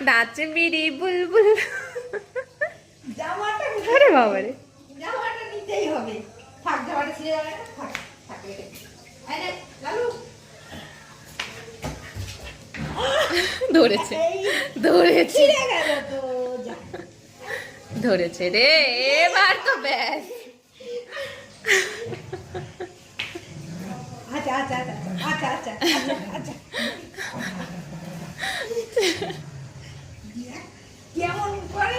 নাচে বিড়ি বুলবুল। জামাটা আরে বাবারে, জামাটা নিতেই হবে। থাক, জামাটা ছিঁড়ে যাবে না। থাক থাক রেখে দে। এই নে, লালু। ধরেছে এই ধরেছে ছিঁড়ে গেল তো। যা। ধরেছে রে, এবার তো ব্যাস। আচ্ছা আচ্ছা আচ্ছা আচ্ছা আচ্ছা আচ্ছা আচ্ছা। কেমন করে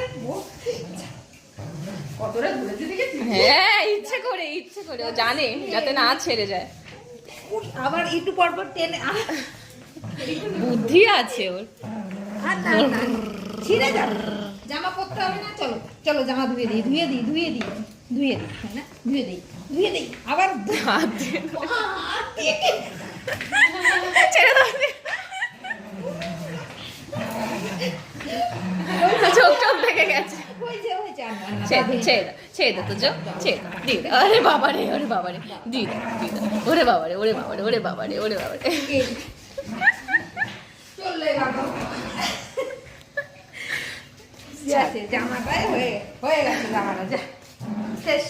কতটা ঘুরেছে দেখেছিস? হ্যাঁ, ইচ্ছে করে ও জানে যাতে না ছেড়ে যায়। আবার একটু পর পর টেনে বুদ্ধি আছে ওর। আর না না ছিঁড়ে যাবে। জামা পরতে হবে না। চলো চলো, জামা ধুয়ে দিই ধুয়ে দিই ধুয়ে দিই ধুয়ে দিই, তাই না? ধুয়ে দিই ধুয়ে দিই আবার হাত দিয়ে একে- ছেড়ে দাও। চোখ চোখ দেখে গেছে। হয়েছে হয়েছে। আর না, না, ছেড়ে দে তো, ছেড়ে দে, দিয়ে দে। আরে বাবারে, ওরে বাবারে, দিয়ে দে, ওরে বাবারে, ওরে বাবারে, ওরে বাবারে, ওরে বাবারে। এই। চললে বাবা। জামাটাই হয়ে গেছে জামাটা। যা শেষ।